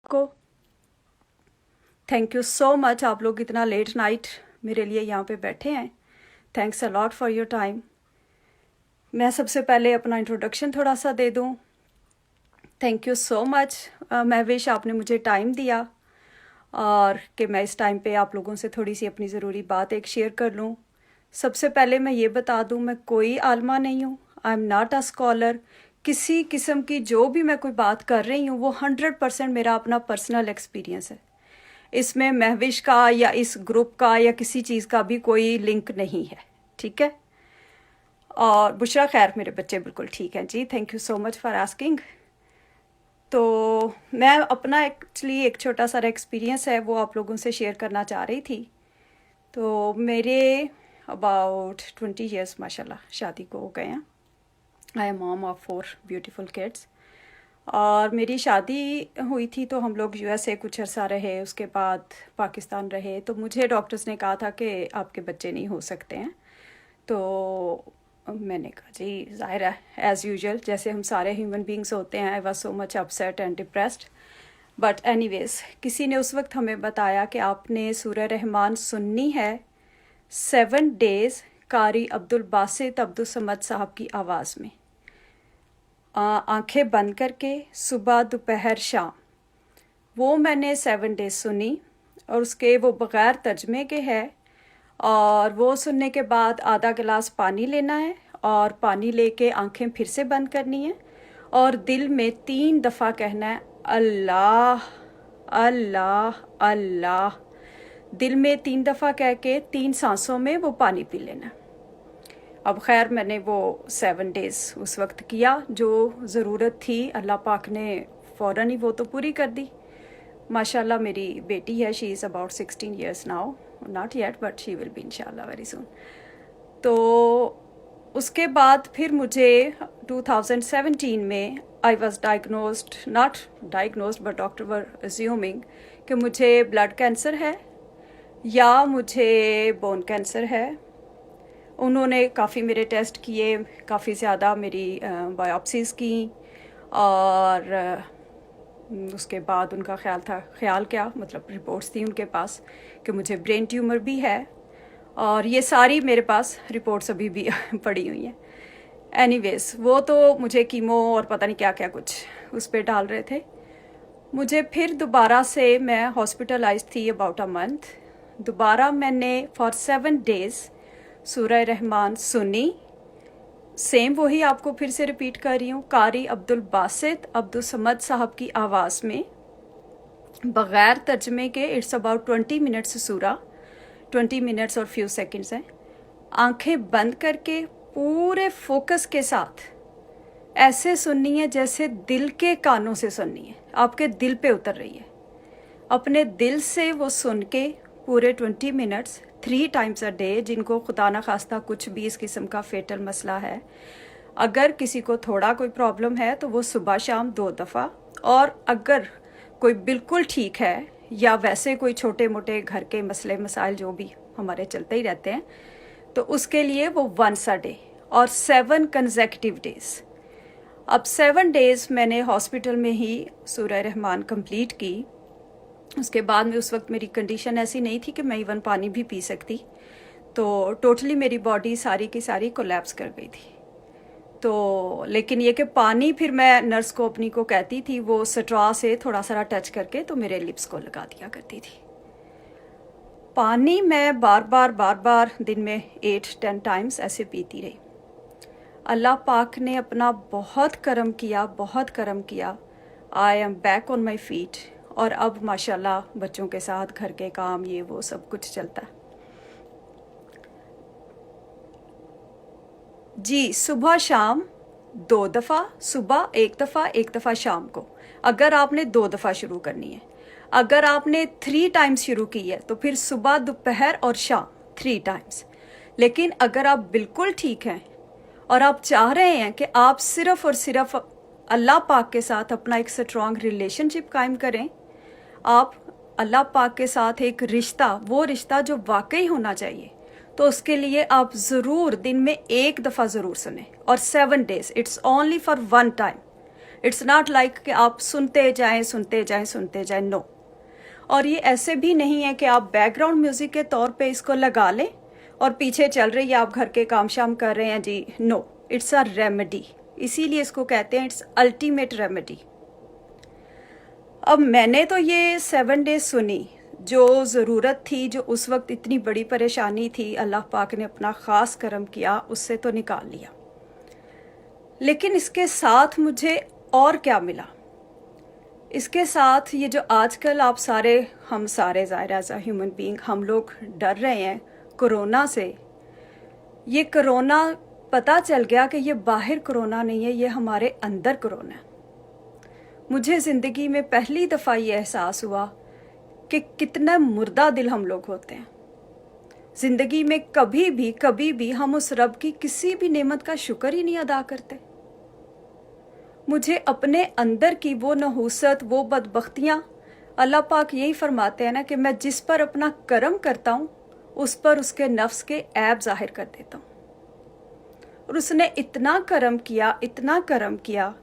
को thank you so much, आप लोग इतना लेट नाइट मेरे लिए यहाँ पे बैठे हैं। Thanks a lot for your time. मैं सबसे पहले अपना इंट्रोडक्शन थोड़ा सा दे दूँ। Thank you so much Mahvish, आपने मुझे टाइम दिया और कि मैं इस टाइम पे आप लोगों से थोड़ी सी अपनी ज़रूरी बात एक शेयर कर लूँ। सबसे पहले मैं ये बता दूँ, मैं कोई आलमा नहीं हूँ। I am not a scholar. किसी किस्म की जो भी मैं कोई बात कर रही हूँ वो 100% मेरा अपना पर्सनल एक्सपीरियंस है। इसमें महविश का या इस ग्रुप का या किसी चीज़ का भी कोई लिंक नहीं है, ठीक है। और बुशरा खैर, मेरे बच्चे बिल्कुल ठीक हैं जी, thank you so much for asking. तो मैं अपना एक्चुअली एक छोटा सा एक्सपीरियंस है वो आप लोगों से शेयर करना चाह रही थी। तो मेरे अबाउट 20 ईयर्स माशाल्लाह शादी को हो गए हैं। I am mom of 4 beautiful kids. और मेरी शादी हुई थी तो हम लोग यूएसए कुछ अर्सा रहे, उसके बाद पाकिस्तान रहे। तो मुझे डॉक्टर्स ने कहा था कि आपके बच्चे नहीं हो सकते हैं। तो मैंने कहा जी ज़ाहिर है, एज़ यूजुअल जैसे हम सारे ह्यूमन बींग्स होते हैं। I was so much upset and depressed, but anyways किसी ने उस वक्त हमें बताया कि आपने सूरह रहमान सुननी है 7 डेज़ कारी अब्दुल बासित अब्दुल समद साहब की आवाज़ में, आंखें बंद करके, सुबह दोपहर शाम। वो मैंने 7 डेज सुनी और उसके वो बग़ैर तर्जमे के है। और वो सुनने के बाद आधा गिलास पानी लेना है और पानी लेके आंखें फिर से बंद करनी है और दिल में 3 दफ़ा कहना है अल्लाह अल्लाह अल्लाह। दिल में 3 दफ़ा कह के 3 सांसों में वो पानी पी लेना है। अब खैर मैंने वो 7 डेज़ उस वक्त किया, जो ज़रूरत थी अल्लाह पाक ने फ़ौरन ही वो तो पूरी कर दी। माशाल्लाह मेरी बेटी है, she is about 16 years now, not yet but she will be इंशाल्लाह वेरी सून। तो उसके बाद फिर मुझे 2017 में I was diagnosed, not diagnosed but doctor were assuming कि मुझे ब्लड कैंसर है या मुझे बोन कैंसर है। उन्होंने काफ़ी मेरे टेस्ट किए, काफ़ी ज़्यादा मेरी बायोप्सीज़ की और उसके बाद उनका ख्याल क्या मतलब रिपोर्ट्स थी उनके पास कि मुझे ब्रेन ट्यूमर भी है। और ये सारी मेरे पास रिपोर्ट्स अभी भी पड़ी हुई हैं। एनीवेज वो तो मुझे कीमो और पता नहीं क्या क्या कुछ उस पर डाल रहे थे। मुझे फिर दोबारा से मैं हॉस्पिटलाइज थी अबाउट अ मंथ। दोबारा मैंने फॉर 7 डेज़ सूरह रहमान सुनी, सेम वही आपको फिर से रिपीट कर रही हूँ, कारी अब्दुल बासित अब्दुल समद साहब की आवाज़ में बग़ैर तर्जमे के। इट्स अबाउट 20 मिनट्स सूरा, 20 मिनट्स और फ्यू सेकंड्स हैं। आंखें बंद करके पूरे फोकस के साथ ऐसे सुननी है जैसे दिल के कानों से सुननी है, आपके दिल पे उतर रही है। अपने दिल से वो सुन के पूरे 20 मिनट्स 3 टाइम्स अ डे। जिनको खुदा न खास्ता कुछ भी इस किस्म का फेटल मसला है, अगर किसी को थोड़ा कोई प्रॉब्लम है तो वो सुबह शाम 2 दफ़ा, और अगर कोई बिल्कुल ठीक है या वैसे कोई छोटे मोटे घर के मसले मसाइल जो भी हमारे चलते ही रहते हैं, तो उसके लिए वो 1 अ डे और 7 कंसेक्यूटिव डेज़। अब 7 डेज़ मैंने हॉस्पिटल में ही सूरह रहमान कंप्लीट की। उसके बाद में उस वक्त मेरी कंडीशन ऐसी नहीं थी कि मैं इवन पानी भी पी सकती। तो टोटली मेरी बॉडी सारी की सारी कोलैप्स कर गई थी। तो लेकिन ये कि पानी फिर मैं नर्स को अपनी को कहती थी वो स्ट्रॉ से थोड़ा सा टच करके तो मेरे लिप्स को लगा दिया करती थी। पानी मैं बार बार दिन में 8-10 टाइम्स ऐसे पीती रही। अल्लाह पाक ने अपना बहुत करम किया, बहुत करम किया। I am back on my feet और अब माशाल्लाह बच्चों के साथ घर के काम ये वो सब कुछ चलता है जी। सुबह शाम 2 दफ़ा, सुबह 1 दफ़ा, 1 दफ़ा शाम को। अगर आपने 2 दफ़ा शुरू करनी है, अगर आपने 3 टाइम्स शुरू की है तो फिर सुबह दोपहर और शाम 3 टाइम्स। लेकिन अगर आप बिल्कुल ठीक हैं और आप चाह रहे हैं कि आप सिर्फ़ और सिर्फ अल्लाह पाक के साथ अपना एक स्ट्रॉन्ग रिलेशनशिप कायम करें, आप अल्लाह पाक के साथ एक रिश्ता, वो रिश्ता जो वाकई होना चाहिए, तो उसके लिए आप ज़रूर दिन में 1 दफ़ा ज़रूर सुने और 7 days. It's only for 1 time, it's not like कि आप सुनते जाएं सुनते जाएं सुनते जाएं, नो। और ये ऐसे भी नहीं है कि आप बैकग्राउंड म्यूजिक के तौर पे इसको लगा लें और पीछे चल रही है, आप घर के काम शाम कर रहे हैं जी, नो, इट्स अ रेमेडी। इसीलिए इसको कहते हैं इट्स अल्टीमेट रेमेडी। अब मैंने तो ये 7 डेज सुनी, जो ज़रूरत थी, जो उस वक्त इतनी बड़ी परेशानी थी, अल्लाह पाक ने अपना ख़ास करम किया, उससे तो निकाल लिया। लेकिन इसके साथ मुझे और क्या मिला? इसके साथ ये जो आजकल आप सारे, हम सारे ज़ाहिर एज अ ह्यूमन बीइंग, हम लोग डर रहे हैं कोरोना से। ये कोरोना पता चल गया कि ये बाहर कोरोना नहीं है, ये हमारे अंदर कोरोना है। मुझे ज़िंदगी में पहली दफ़ा ये एहसास हुआ कि कितना मुर्दा दिल हम लोग होते हैं। ज़िंदगी में कभी भी हम उस रब की किसी भी नेमत का शुक्र ही नहीं अदा करते। मुझे अपने अंदर की वो नहूसत, वो बदबख्तियाँ, अल्लाह पाक यही फरमाते हैं ना कि मैं जिस पर अपना करम करता हूँ उस पर उसके नफ्स के ऐब ज़ाहिर कर देता हूँ। और उसने इतना करम किया, इतना करम किया,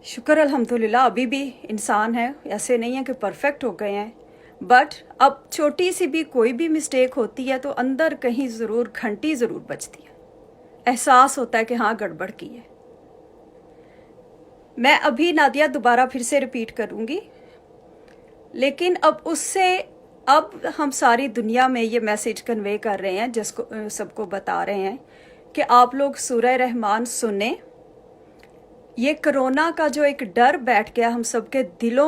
शुक्र अल्हम्दुलिल्लाह। अभी भी इंसान है, ऐसे नहीं है कि परफेक्ट हो गए हैं, बट अब छोटी सी भी कोई भी मिस्टेक होती है तो अंदर कहीं ज़रूर घंटी ज़रूर बजती है, एहसास होता है कि हाँ गड़बड़ की है। मैं अभी नादिया दोबारा फिर से रिपीट करूँगी, लेकिन अब उससे, अब हम सारी दुनिया में ये मैसेज कन्वे कर रहे हैं, जिसको सबको बता रहे हैं कि आप लोग सूरह रहमान सुने। ये कोरोना का जो एक डर बैठ गया हम सबके दिलों